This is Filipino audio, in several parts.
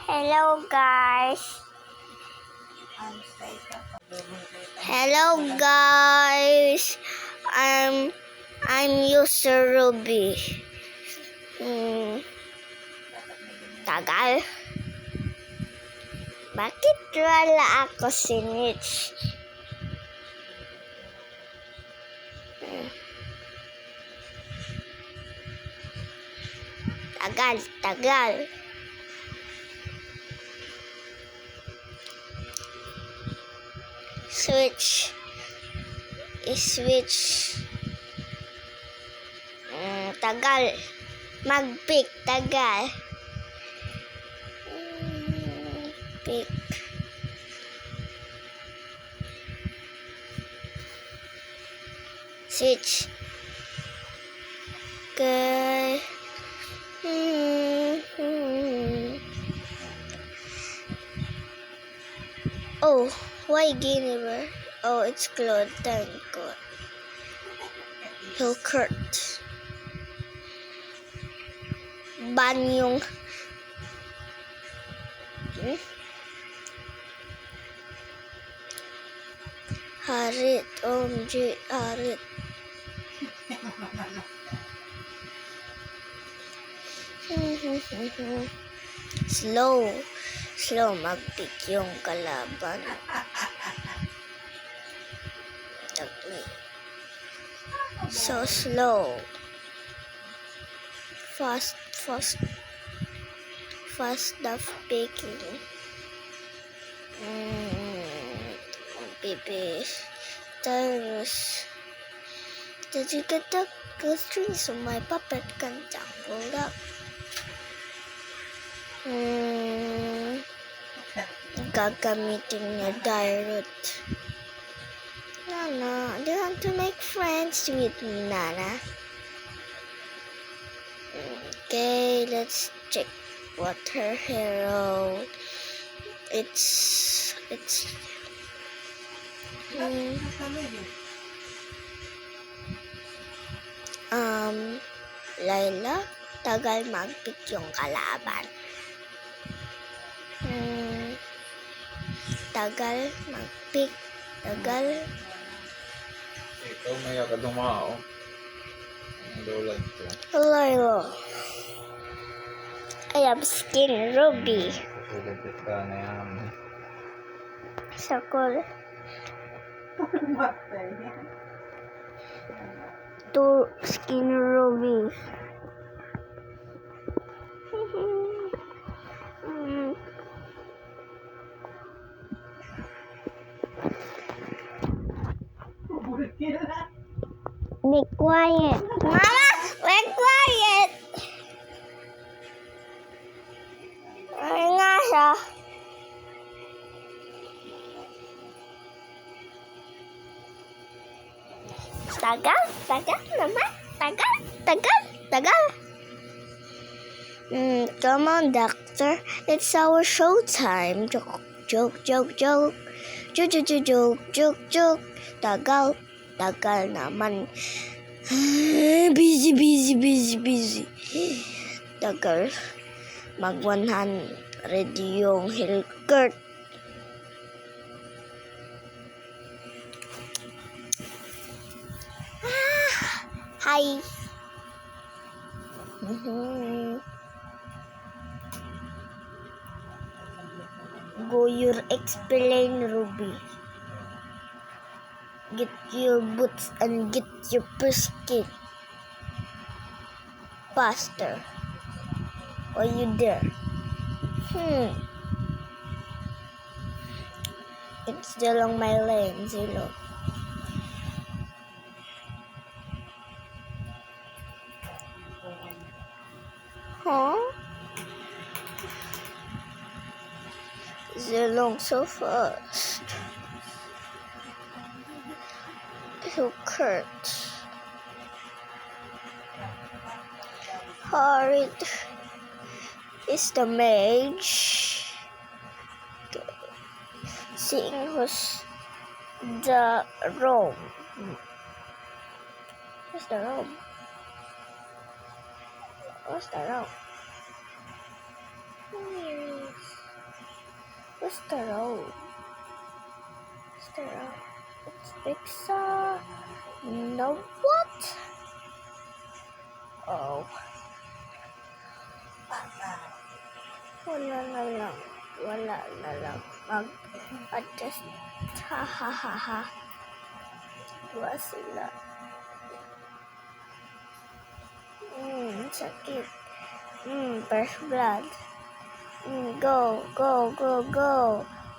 Hello guys. Hello guys. I'm user Ruby. Tagal. Bakit wala ako sinitch? Tagal. Switch. Tagal. Mag-pick. Tagal. Pick. Switch. Okay. Oh, why Guinevere? Oh, it's Claude. Thank God. Hilkert. Ban yung... Harit. OMG. Harit. Slow mag-pick yung kalaban. So slow. Fast the picking. Babies. Tyrus. Did you get the good strings so my puppet can tangle up? Gagamitin niya Dairut. Nana, do you want to make friends with me, Nana? Okay, let's check what her hero. It's Layla. Tagal mag-pick yung kalaban. Tagal mag-pick. Tagal. Ikaw may kadumao. Ang dolag ko. Layla. I have skin Ruby. Tulad ka na yan. Sakol. To skin Ruby. Be quiet. Mama, be quiet. Ay nga siya. Tagal naman. Tagal. Come on, doctor. It's our show time. Joke. Tagal naman. Busy. Tagal. Mag-100 yung Hilkert. Hi. Go your explain, Ruby. Get your boots and get your biscuit. Faster. Are you there? It's still on my lane, Zilo. Huh? Zilong so fast. Hilkert. Harit is the mage. Seeing who's the Rome. Who's the Rome? What's the Rome? Where's the road? Where's the road? It's pizza. No, what? Oh. Wala na lang. Mag-adjust. Ha ha ha ha. Diba sila? Sakit. First blood. Go.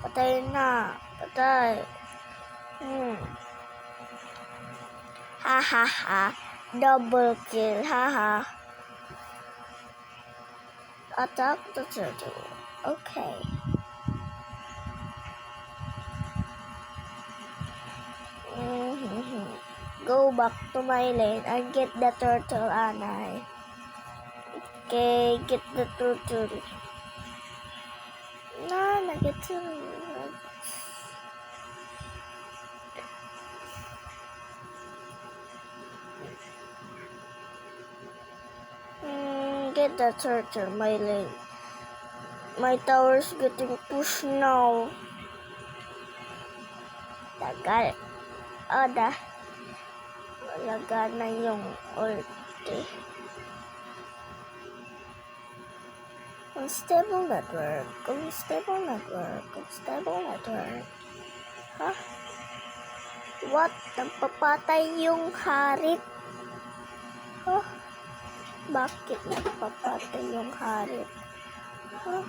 Patay na. Patay. Ha ha ha. Double kill. Ha ha. Attack the turtle. Okay. Go back to my lane and get the turtle, Anay. Okay, get the turtle. Get to get the turtle, my lane. My tower's getting pushed now. Tagal. Wala na yung ulti. Unstable network. Huh? What? Nagpapatay yung harit? Huh? Bakit nagpapatay yung harit? Huh?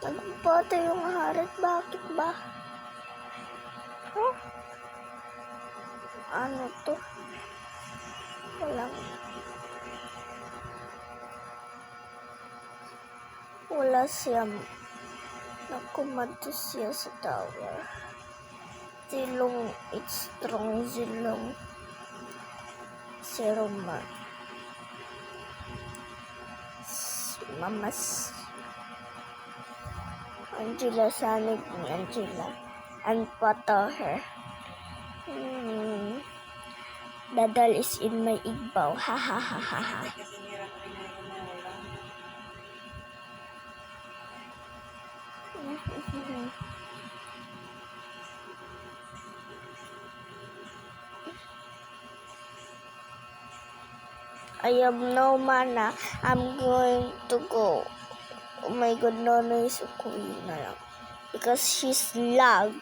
Nagpapatay yung harit? Bakit ba? Huh? Ano to? Wala siya. Nakumadto siya sa tower. Zilong, it's strong Zilong. Zero man. Mamas. Angela, sanig ni Angela. And photo her. Dadal is in my igbaw. Ha ha ha ha ha. I have no mana. I'm going to go. Oh my god, no, isukuin na lang. Because she's lag.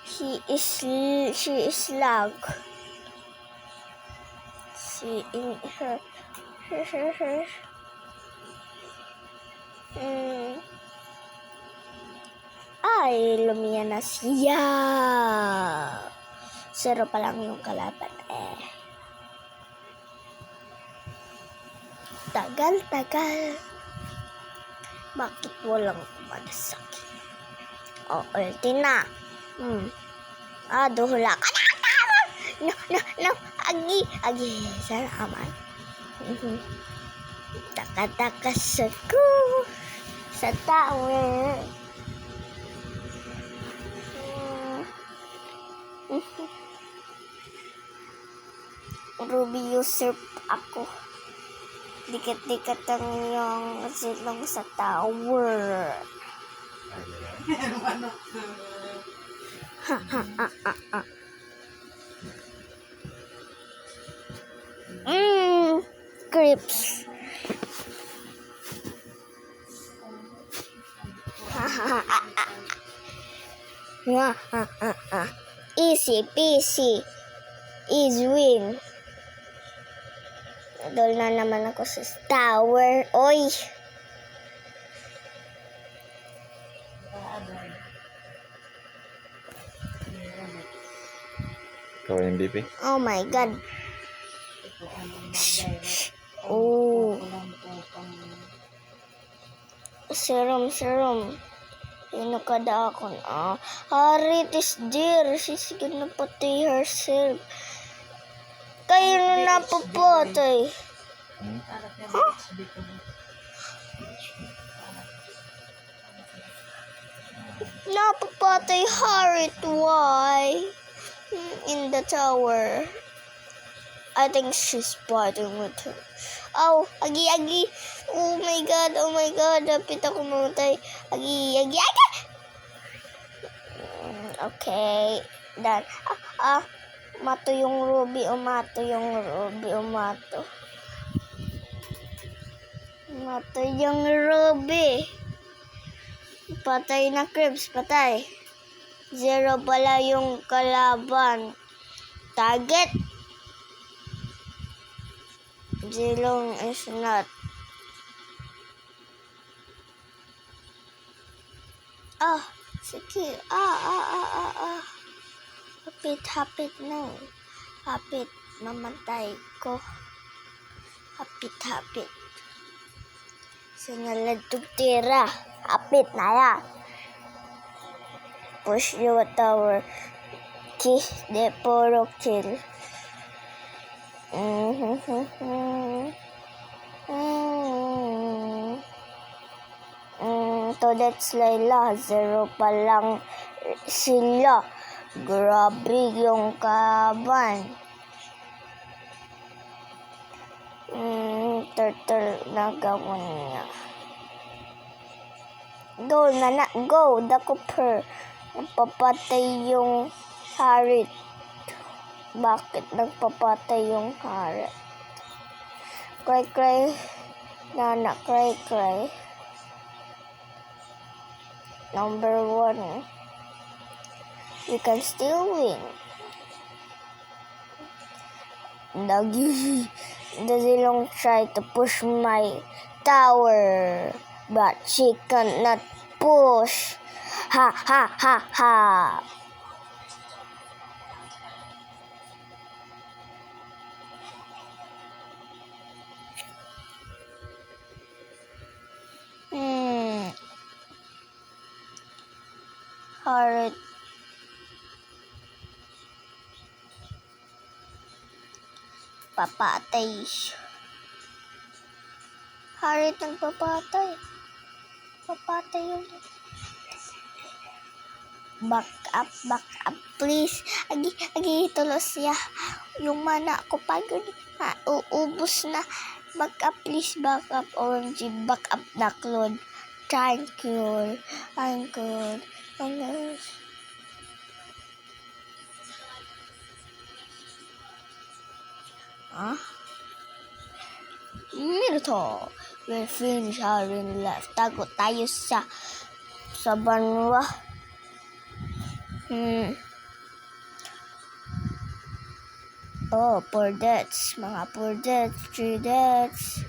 She is lag. Ay, lumiyan na siya. 0 pa lang yung kalaban. Tagal. Bakit walang kumadasakit? Ulti na. Duhula ka na. No. Agi. Sana aman. Takas ako sa tower. Ruby usurp ako. Dikit-dikit ang yung silong sa tower. Creeps. Easy peasy. Easy win. Nadol na naman ako sa tower. Oy! Ikaw MVP? Oh my god. Oh. Serum. Pinakada ako na. Harit is there. She's gonna patay herself. Kayo na napapatay. Huh? Napapatay Harit. Why? In the tower. I think she's fighting with her. Oh, agi. Oh my God. Dapit ako mamatay. Agi. Okay. Done. Mato yung Ruby. Mato yung Ruby. Patay na, Cribs. Patay. 0 pala yung kalaban. Target. Zilong is not. Sige. Hapit na. Hapit. Mamatay ko. Hapit. Sinalad tira. Hapit na yan. Push your tower. Kiss the puro kill. So that's Layla. 0 pa lang sila. Grabe yung kaban. Turtle na gawin niya. Go, the cooper. Nagpapatay yung Harriet. Bakit nagpapatay yung Harriet? Cry. Nana, cry. Number 1. You can still win. The Zilong try to push my tower, but she cannot push. Ha. Harriet. Papatay. Harriet ang papatay. Papatay yun. Back up, please. Agi, tulos siya. Yung mana ko pagod. Uubos na. Back up, please. Back up, OMG. Back up na, Claude. Thank you. Minotaur. We're finished having left. Tago tayo sa banwa. Poor deaths. Mga 4 deaths, 3 deaths,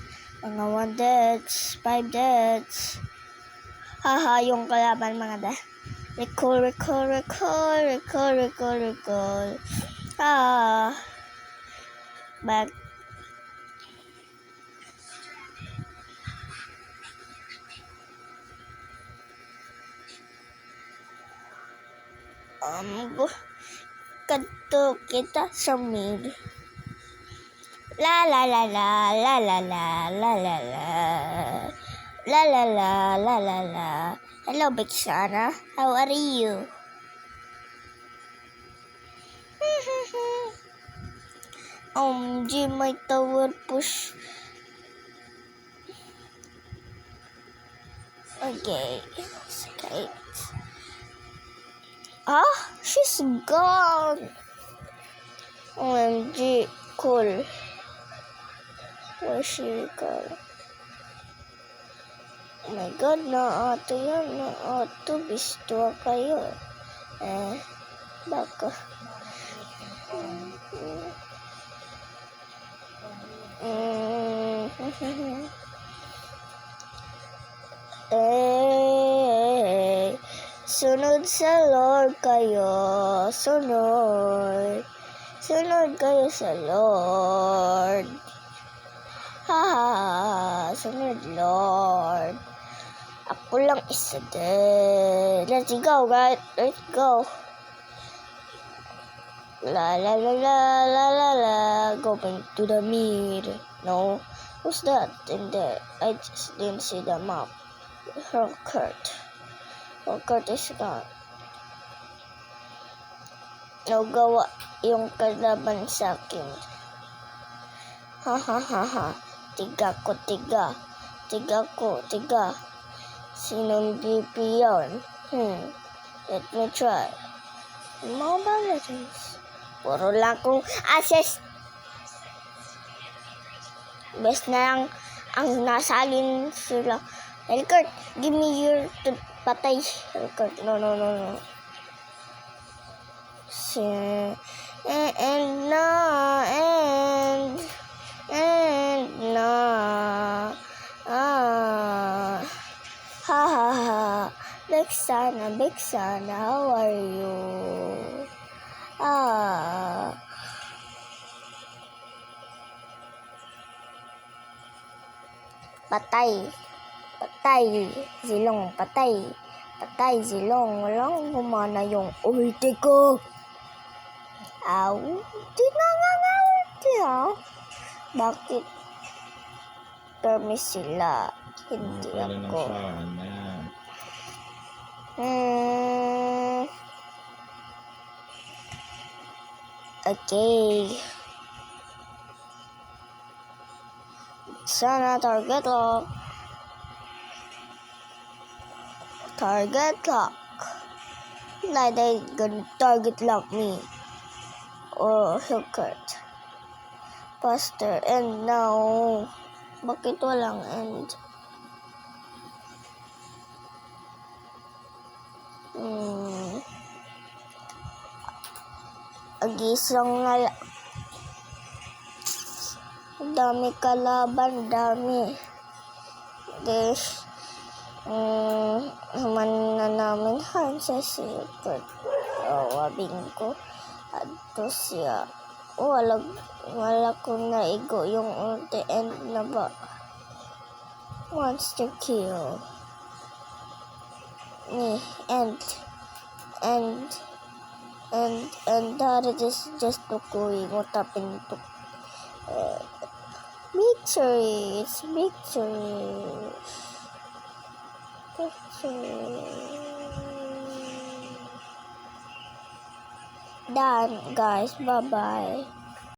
mga 1 deaths, 5 deaths. Yung kalaban mga da. Recall. Back. Kadto kita sa mid. La. Hello, Big Shana. How are you? My tower push. Okay. She's gone. OMG, cool. Where's she gone? Oh my God, na-auto yan. Na-auto. Bisto kayo. Baka. Sunod sa Lord kayo. Sunod kayo sa Lord. Sunod Lord. Ako lang isa din. Let's go, guys. Let's go. La. Going to the mid. No. Who's that in there? I just didn't see the map. Kurt is gone. Gawa yung kalaban sa akin. Tiga ko, tiga. Tiga ko, tiga. Sinong BP yun? Let me try. Mobile Legends. Puro lang kong assist. Best na lang ang nasalin sila. Elkert, give me your patay. Elkert, no. And no. Ha. Big sana, how are you? Patay, Zilong, patay, Zilong, walang gumana yung ulti ko. Aw, di nangangaulti Bakit? Permis sila, hindi Wala ng ako. sana. Okay. Sana target lock. Like they gonna target lock me. Or Hilkert. Faster and now. Bakit walang end? Agisang na lang. Dami kalaban, dami. Guys, naman na namin sa Hilkert. Wabing ko. Ato siya. Wala ko naigo yung ulti end na ba. Monster kill. And that is just tukoy mo tapin to. Victory. It's victory. Done, guys. Bye-bye.